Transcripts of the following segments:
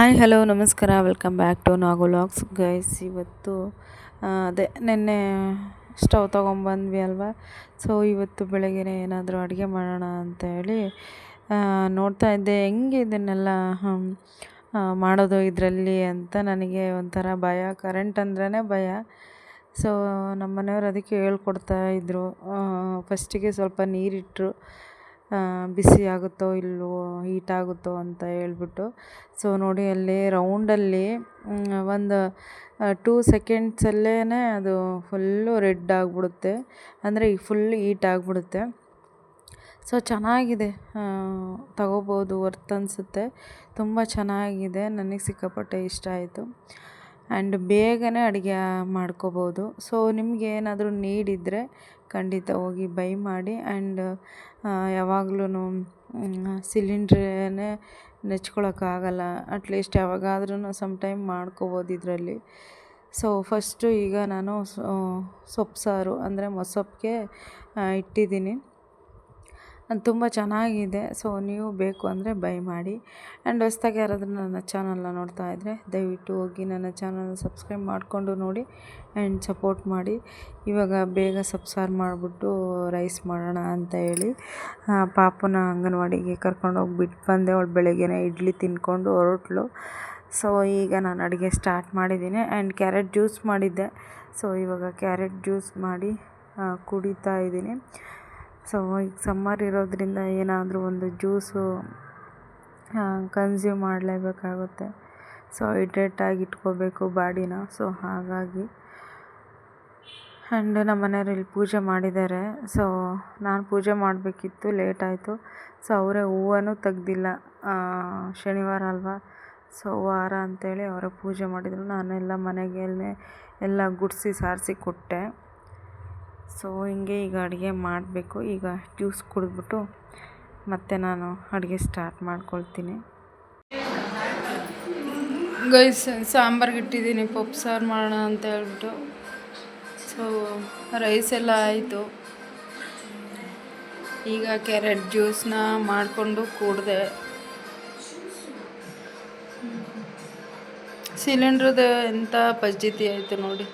Hi hello ನಮಸ್ಕಾರ welcome back to Nagu logs guys. ಇವತ್ತು ಅದೇ ನಿನ್ನೆ ಸ್ಟವ್ ತೊಗೊಂಬಂದ್ವಿ ಅಲ್ವಾ. ಸೊ ಇವತ್ತು ಬೆಳಗ್ಗೆ ಏನಾದರೂ ಅಡುಗೆ ಮಾಡೋಣ ಅಂತ ಹೇಳಿ ನೋಡ್ತಾ ಇದ್ದೆ ಹೆಂಗೆ ಇದನ್ನೆಲ್ಲ ಮಾಡೋದು ಇದರಲ್ಲಿ ಅಂತ. ನನಗೆ ಒಂಥರ ಭಯ, ಕರೆಂಟ್ ಅಂದ್ರೇ ಭಯ. ಸೊ ನಮ್ಮ ಮನೆಯವ್ರು ಅದಕ್ಕೆ ಹೇಳ್ಕೊಡ್ತಾ ಇದ್ದರು. ಫಸ್ಟಿಗೆ ಸ್ವಲ್ಪ ನೀರಿಟ್ಟರು, ಬಿಸಿ ಆಗುತ್ತೋ ಇಲ್ಲವೋ, ಹೀಟ್ ಆಗುತ್ತೋ ಅಂತ ಹೇಳ್ಬಿಟ್ಟು. ಸೊ ನೋಡಿ ಅಲ್ಲಿ ರೌಂಡಲ್ಲಿ ಒಂದು 2 ಸೆಕೆಂಡ್ಸಲ್ಲೇ ಅದು ಫುಲ್ಲು ರೆಡ್ ಆಗಿಬಿಡುತ್ತೆ, ಅಂದರೆ ಈಗ ಫುಲ್ ಹೀಟ್ ಆಗಿಬಿಡುತ್ತೆ. ಸೊ ಚೆನ್ನಾಗಿದೆ, ತಗೋಬೋದು, ವರ್ತ್ ಅನಿಸುತ್ತೆ. ತುಂಬ ಚೆನ್ನಾಗಿದೆ, ನನಗೆ ಸಿಕ್ಕಾಪಟ್ಟೆ ಇಷ್ಟ ಆಯಿತು. ಆ್ಯಂಡ್ ಬೇಗನೆ ಅಡುಗೆ ಮಾಡ್ಕೋಬೋದು. ಸೊ ನಿಮಗೆ ಏನಾದರೂ ನೀಡಿದರೆ ಖಂಡಿತ ಹೋಗಿ ಬೈ ಮಾಡಿ. ಆ್ಯಂಡ್ ಯಾವಾಗ್ಲೂ ಸಿಲಿಂಡ್ರೇ ನೆಚ್ಕೊಳ್ಳೋಕ್ಕಾಗಲ್ಲ, ಅಟ್ಲೀಸ್ಟ್ ಯಾವಾಗಾದ್ರೂ ಸಮ್ ಟೈಮ್ ಮಾಡ್ಕೋಬೋದು ಇದರಲ್ಲಿ. ಸೊ ಫಸ್ಟು ಈಗ ನಾನು ಸೊಪ್ಪು ಸಾರು ಅಂದರೆ ಮೊಸಪ್ಪಿಗೆ ಇಟ್ಟಿದ್ದೀನಿ. ಅದು ತುಂಬ ಚೆನ್ನಾಗಿದೆ. ಸೊ ನೀವು ಬೇಕು ಅಂದರೆ ಬೈ ಮಾಡಿ. ಆ್ಯಂಡ್ ಹೊಸ್ದಾಗಿ ಯಾರಾದರೂ ನನ್ನ ಚಾನಲ್ನ ನೋಡ್ತಾ ಇದ್ದರೆ ದಯವಿಟ್ಟು ಹೋಗಿ ನನ್ನ ಚಾನಲ್ನ ಸಬ್ಸ್ಕ್ರೈಬ್ ಮಾಡಿಕೊಂಡು ನೋಡಿ ಆ್ಯಂಡ್ ಸಪೋರ್ಟ್ ಮಾಡಿ. ಇವಾಗ ಬೇಗ ಸೊಪ್ಪು ಸಾರು ಮಾಡಿಬಿಟ್ಟು ರೈಸ್ ಮಾಡೋಣ ಅಂತ ಹೇಳಿ ಪಾಪನ ಅಂಗನವಾಡಿಗೆ ಕರ್ಕೊಂಡೋಗಿ ಬಿಟ್ಟು ಬಂದೆ. ಅವಳು ಬೆಳಗ್ಗೆನೇ ಇಡ್ಲಿ ತಿಂದ್ಕೊಂಡು ಹೊರಟ್ಲು. ಸೊ ಈಗ ನಾನು ಅಡುಗೆ ಸ್ಟಾರ್ಟ್ ಮಾಡಿದ್ದೀನಿ. ಆ್ಯಂಡ್ ಕ್ಯಾರೆಟ್ ಜ್ಯೂಸ್ ಮಾಡಿದ್ದೆ. ಸೊ ಇವಾಗ ಕ್ಯಾರೆಟ್ ಜ್ಯೂಸ್ ಮಾಡಿ ಕುಡಿತಾ ಇದ್ದೀನಿ. ಸೊ ಈಗ ಸಮ್ಮರ್ ಇರೋದ್ರಿಂದ ಏನಾದರೂ ಒಂದು ಜ್ಯೂಸು ಕನ್ಸ್ಯೂಮ್ ಮಾಡಲೇಬೇಕಾಗುತ್ತೆ. ಸೊ ಹೈಡ್ರೇಟಾಗಿ ಇಟ್ಕೋಬೇಕು ಬಾಡಿನ. ಸೊ ಹಾಗಾಗಿ ಆ್ಯಂಡ್ ನಮ್ಮ ಮನೆಯವ್ರು ಇಲ್ಲಿ ಪೂಜೆ ಮಾಡಿದ್ದಾರೆ. ಸೊ ನಾನು ಪೂಜೆ ಮಾಡಬೇಕಿತ್ತು, ಲೇಟ್ ಆಯಿತು. ಸೊ ಅವರೇ ಹೂವನೂ ತೆಗ್ದಿಲ್ಲ, ಶನಿವಾರ ಅಲ್ವಾ. ಸೊ ವಾರ ಅಂಥೇಳಿ ಅವರೇ ಪೂಜೆ ಮಾಡಿದರು. ನಾನೆಲ್ಲ ಮನೆಗೆ ಎಲ್ಲ ಗುಡಿಸಿ ಸಾರಿಸಿ ಕೊಟ್ಟೆ. ಸೊ ಹಿಂಗೆ ಈಗ ಅಡುಗೆ ಮಾಡಬೇಕು. ಈಗ ಜ್ಯೂಸ್ ಕುಡಿದ್ಬಿಟ್ಟು ಮತ್ತೆ ನಾನು ಅಡುಗೆ ಸ್ಟಾರ್ಟ್ ಮಾಡ್ಕೊಳ್ತೀನಿ. ಗೈಸ್, ಸಾಂಬಾರ್ಗೆ ಇಟ್ಟಿದ್ದೀನಿ, ಪಪ್ಪು ಸಾರು ಮಾಡೋಣ ಅಂತ ಹೇಳ್ಬಿಟ್ಟು. ಸೊ ರೈಸ್ ಎಲ್ಲ ಆಯಿತು. ಈಗ ಕ್ಯಾರೆಟ್ ಜ್ಯೂಸನ್ನ ಮಾಡಿಕೊಂಡು ಕುಡಿದೆ. ಸಿಲಿಂಡ್ರದ್ದು ಎಂಥ ಪರಿಸ್ಥಿತಿ ಆಯಿತು ನೋಡಿ.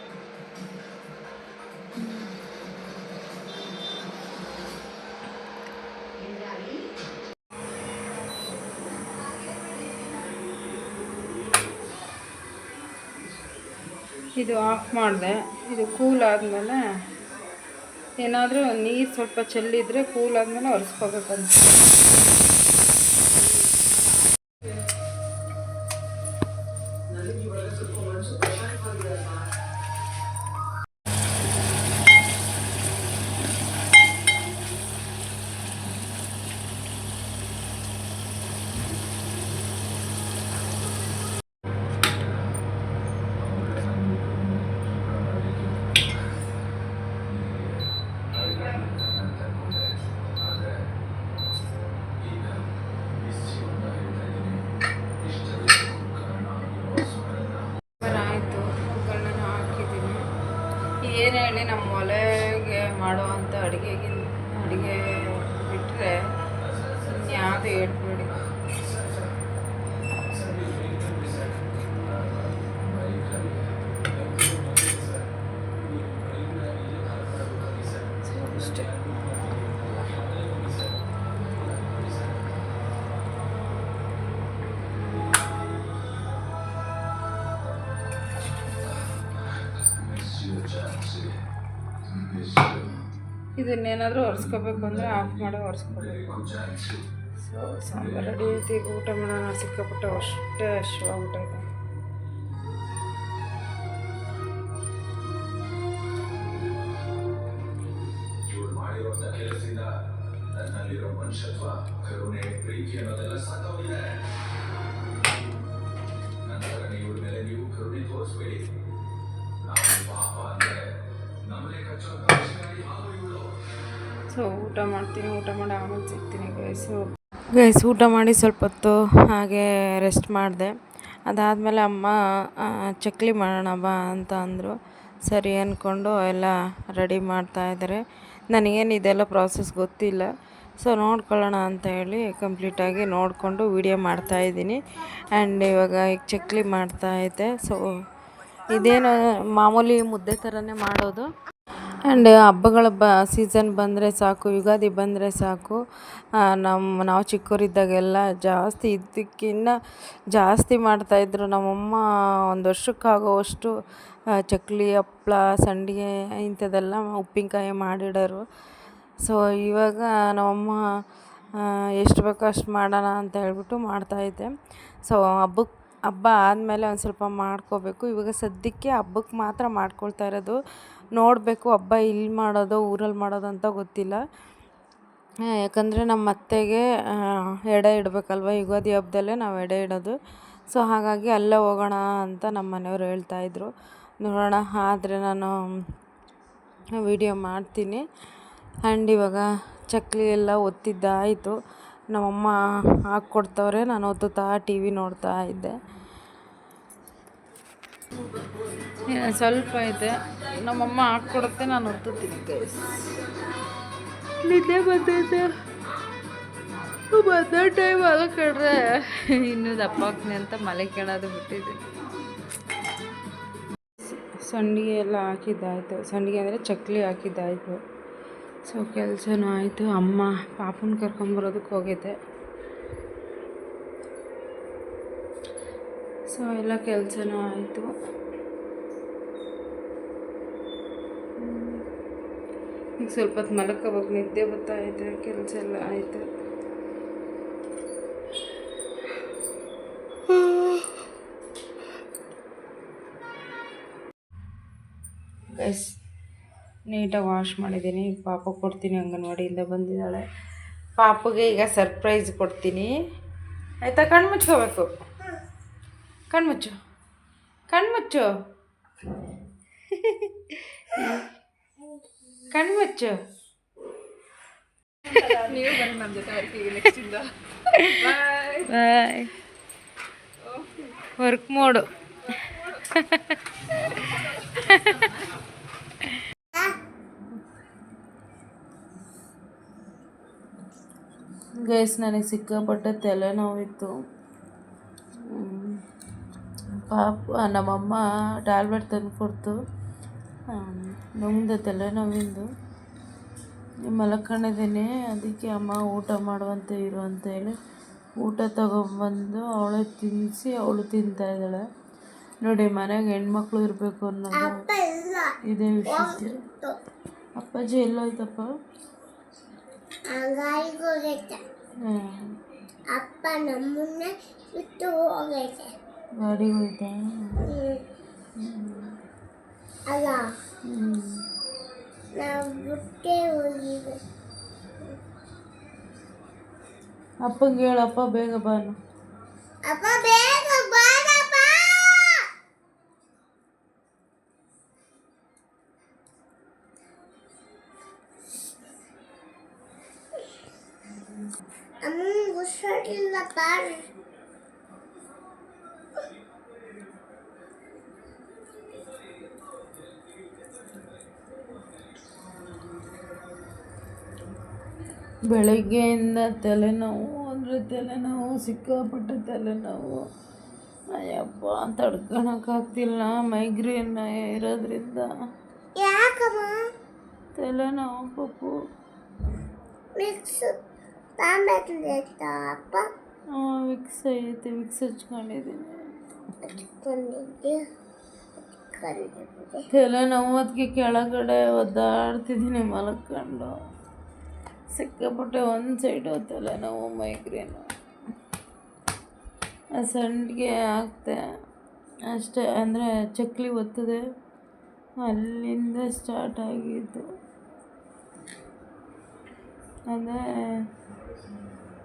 ಇದು ಆಫ್ ಮಾಡಿದೆ. ಇದು ಕೂಲ್ ಆದಮೇಲೆ ಏನಾದರೂ ನೀರು ಸ್ವಲ್ಪ ಚೆಲ್ಲಿದ್ರೆ ಕೂಲ್ ಆದಮೇಲೆ ಒರೆಸ್ಕೋಬೇಕಂತ. ಏನು ಹೇಳಿ, ನಮ್ಮ ಒಲೆಗೆ ಮಾಡುವಂಥ ಅಡುಗೆ ಬಿಟ್ಟರೆ ಇನ್ಯಾವುದು ಹೇಳ್ಬೇಡಿ. ಅಷ್ಟೇ. ಇದನ್ನೇನಾದರೂ ಒರೆಸ್ಕೋಬೇಕು ಅಂದರೆ ಆಫ್ ಮಾಡಿ ಒರೆಸ್ಕೋಬೇಕು. ಸೊ ಸಾಂಬಾರು ರೆಡಿ ಐತಿ, ಈಗ ಊಟ ಮಾಡೋಣ. ಸಿಕ್ಕಾಪಟ್ಟೆ ಅಷ್ಟೇ ಹಶ್ವಾಗ್ಬಿಟ್ಟೈತೆ. ಸೊ ಊಟ ಮಾಡ್ತೀನಿ. ಊಟ ಮಾಡಿ ಆಮೇಲೆ ಸಿಗ್ತೀನಿ ಗೈಸ್. ಊಟ ಮಾಡಿ ಸ್ವಲ್ಪ ಹೊತ್ತು ಹಾಗೆ ರೆಸ್ಟ್ ಮಾಡಿದೆ. ಅದಾದಮೇಲೆ ಅಮ್ಮ ಚಕ್ಲಿ ಮಾಡೋಣ ಬಾ ಅಂತ ಅಂದರು. ಸರಿ ಅಂದ್ಕೊಂಡು ಎಲ್ಲ ರೆಡಿ ಮಾಡ್ತಾಯಿದ್ದಾರೆ. ನನಗೇನು ಇದೆಲ್ಲ ಪ್ರಾಸೆಸ್ ಗೊತ್ತಿಲ್ಲ. ಸೊ ನೋಡ್ಕೊಳ್ಳೋಣ ಅಂತ ಹೇಳಿ ಕಂಪ್ಲೀಟಾಗಿ ನೋಡಿಕೊಂಡು ವೀಡಿಯೋ ಮಾಡ್ತಾಯಿದ್ದೀನಿ. ಆ್ಯಂಡ್ ಇವಾಗ ಈಗ ಚಕ್ಲಿ ಮಾಡ್ತಾಯಿದ್ದೆ. ಸೊ ಇದೇನು ಮಾಮೂಲಿ ಮುದ್ದೆ ಥರನೇ ಮಾಡೋದು. ಆ್ಯಂಡ್ ಹಬ್ಬಗಳ ಸೀಸನ್ ಬಂದರೆ ಸಾಕು, ಯುಗಾದಿ ಬಂದರೆ ಸಾಕು, ನಾವು ಚಿಕ್ಕವರಿದ್ದಾಗೆಲ್ಲ ಜಾಸ್ತಿ ಇದಕ್ಕಿನ್ನ ಜಾಸ್ತಿ ಮಾಡ್ತಾಯಿದ್ರು. ನಮ್ಮಮ್ಮ ಒಂದು ವರ್ಷಕ್ಕಾಗೋವಷ್ಟು ಚಕ್ಲಿ, ಹಪ್ಳ, ಸಂಡಿಗೆ ಇಂಥದ್ದೆಲ್ಲ ಉಪ್ಪಿನಕಾಯಿ ಮಾಡಿಡೋರು. ಸೊ ಇವಾಗ ನಮ್ಮಮ್ಮ ಎಷ್ಟು ಬೇಕೋ ಅಷ್ಟು ಮಾಡೋಣ ಅಂತ ಹೇಳ್ಬಿಟ್ಟು ಮಾಡ್ತಾಯಿದ್ದೆ. ಸೊ ಹಬ್ಬ ಆದಮೇಲೆ ಒಂದು ಸ್ವಲ್ಪ ಮಾಡ್ಕೋಬೇಕು. ಇವಾಗ ಸದ್ಯಕ್ಕೆ ಹಬ್ಬಕ್ಕೆ ಮಾತ್ರ ಮಾಡ್ಕೊಳ್ತಾ ಇರೋದು. ನೋಡಬೇಕು ಹಬ್ಬ ಇಲ್ಲಿ ಮಾಡೋದು ಊರಲ್ಲಿ ಮಾಡೋದು ಅಂತ ಗೊತ್ತಿಲ್ಲ. ಯಾಕಂದರೆ ನಮ್ಮ ಅತ್ತೆಗೆ ಎಡೆ ಇಡಬೇಕಲ್ವ, ಯುಗಾದಿ ಹಬ್ಬದಲ್ಲೇ ನಾವು ಎಡೆ ಇಡೋದು. ಸೊ ಹಾಗಾಗಿ ಅಲ್ಲೇ ಹೋಗೋಣ ಅಂತ ನಮ್ಮ ಮನೆಯವರು ಹೇಳ್ತಾಯಿದ್ರು. ನೋಡೋಣ, ಆದರೆ ನಾನು ವಿಡಿಯೋ ಮಾಡ್ತೀನಿ. ಆ್ಯಂಡ್ ಇವಾಗ ಚಕ್ಲಿ ಎಲ್ಲ ಒತ್ತಿದ್ದಾಯಿತು. ನಮ್ಮಮ್ಮ ಹಾಕ್ಕೊಡ್ತವ್ರೆ, ನಾನು ಒತ್ತುತ್ತಾ ಟಿ ವಿ ನೋಡ್ತಾ ಇದ್ದೆ. ಸ್ವಲ್ಪ ಇದೆ, ನಮ್ಮಮ್ಮ ಹಾಕ್ಕೊಡುತ್ತೆ, ನಾನು ಒತ್ತುತ್ತೀನಿ. ನಿದ್ದೆ ಬಂದೈತೆ, ಬಂದ ಟೈಮ್ ಮಲ್ಕೊಂಡ್ರೆ ಇನ್ನೂ ದಪ್ಪ ಆಗ್ತೀನಿ ಅಂತ ಮಲ್ಕೊಳ್ಳೋದು ಬಿಟ್ಟಿದ್ದೀನಿ. ಸಂಡಿಗೆ ಎಲ್ಲ ಹಾಕಿದ್ದಾಯಿತು, ಸಂಡಿಗೆ ಅಂದರೆ ಚಕ್ಲಿ ಹಾಕಿದ್ದಾಯಿತು. ಸೊ ಕೆಲಸನೂ ಆಯಿತು. ಅಮ್ಮ ಪಾಪನ ಕರ್ಕೊಂಬರೋದಕ್ಕೆ ಹೋಗಿದ್ದೆ. ಸೊ ಎಲ್ಲ ಕೆಲಸನೂ ಆಯಿತು. ಈಗ ಸ್ವಲ್ಪ ಹೊತ್ತು ಮಲ್ಕೋಬೇಕು, ನಿದ್ದೆ ಬರ್ತಾಯಿದೆ, ಕೆಲಸ ಎಲ್ಲ ಆಯಿತು. ಗೈಸ್, ನೀಟಾಗಿ ವಾಶ್ ಮಾಡಿದ್ದೀನಿ. ಪಾಪ ಕೊಡ್ತೀನಿ, ಅಂಗನವಾಡಿಯಿಂದ ಬಂದಿದ್ದಾಳೆ. ಪಾಪಗೆ ಈಗ ಸರ್ಪ್ರೈಸ್ ಕೊಡ್ತೀನಿ, ಆಯಿತಾ? ಕಣ್ಣು ಮುಚ್ಕೋಬೇಕು, ಕಣ್ಮುಚ್ಚು, ಕಣ್ಮುಚ್ಚು, ಕಣ್ಮುಚ್ಚು. ನೀವು ಬನ್ನಿ ನಮ್ಮ ಜೊತೆ ವರ್ಕಿಗೆ ನೆಕ್ಸ್ಟಿಂದ. ಬಾಯ್. Work mode. ಗೈಸ್, ನನಗೆ ಸಿಕ್ಕಾಪಟ್ಟೆ ತಲೆನೋವಿತ್ತು. ಪಾಪ ನಮ್ಮಮ್ಮ ಟ್ಯಾಬ್ಲೆಟ್ ತಂದು ಕೊಡ್ತು, ನುಂಗ್ದೆ ತಲೆನೋವಿಂದು. ಮಲ್ಕೊಂಡಿದ್ದೀನಿ, ಅದಕ್ಕೆ ಅಮ್ಮ ಊಟ ಮಾಡುವಂತೆ ಇರು ಅಂತೇಳಿ ಊಟ ತಗೊಂಬಂದು ಅವಳೇ ತಿನ್ನಿಸಿ ಅವಳು ತಿಂತಾಯಿದ್ದಾಳೆ. ನೋಡಿ, ಮನೆಗೆ ಹೆಣ್ಮಕ್ಳು ಇರಬೇಕು ಅನ್ನೋದು ಇದೇ ವಿಷಯ. ಅಪ್ಪಾಜಿ ಎಲ್ಲೋಯ್ತಪ್ಪ? ಅಪ್ಪ ನಮ್ಮನ್ನ ಬಿಟ್ಟು ಹೋಗೈತೆ, ಗಾಡಿಗೆ ಹೋಯ್ತಾ? ಅಲ್ಲ, ನಾವು ಬಿಟ್ಟೆ ಹೋಗಿದ್ದೆ. ಅಪ್ಪಂಗೆ ಹೇಳಪ್ಪ ಬೇಗ ಬಾನು. ಅಪ್ಪ ಬೇಗ ಬಾರಪ್ಪ. ಅಮ್ಮನ ಹುಷಾರಿಲ್ಲ ಬಾರಿ. ಬೆಳಗ್ಗೆಯಿಂದ ತಲೆನೋವು ಅಂದರೆ ತಲೆನೋವು, ಸಿಕ್ಕಾಪಟ್ಟೆ ತಲೆನೋವು. ಅಯ್ಯಪ್ಪ, ತಡ್ಕೊಳಕ್ಕಾಗ್ತಿಲ್ಲ. ಮೈಗ್ರೇನ್ ಇರೋದ್ರಿಂದ ಯಾಕಮ್ಮ ತಲೆನೋವು ಪಪ್ಪು. ವಿಕ್ಸ್ ತಾಂಬೇಕಿಲ್ಲ ಅಪ್ಪ? ವಿಕ್ಸ್ ಐತೆ, ವಿಕ್ಸ್ ಹಚ್ಕೊಂಡಿದ್ದೀನಿ. ತಲೆನೋವು, ಅದಕ್ಕೆ ಕೆಳಗಡೆ ಒದ್ದಾಡ್ತಿದ್ದೀನಿ ಮಲ್ಕೊಂಡು. ಸಿಕ್ಕಾಪಟ್ಟೆ ಒಂದು ಸೈಡು ತಲೆನೋವು, ಮೈಗ್ರೇನು. ಸಂಡಿಗೆ ಹಾಕ್ತೆ ಅಷ್ಟೇ, ಅಂದರೆ ಚಕ್ಲಿ ಒತ್ತದೆ, ಅಲ್ಲಿಂದ ಸ್ಟಾರ್ಟ್ ಆಗಿದ್ದು. ಅಂದರೆ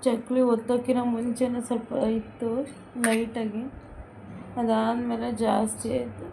ಚಕ್ಲಿ ಒತ್ತೋಕ್ಕಿಂತ ಮುಂಚೆನೇ ಸ್ವಲ್ಪ ಇತ್ತು ಲೈಟಾಗಿ, ಅದಾದಮೇಲೆ ಜಾಸ್ತಿ ಆಯಿತು.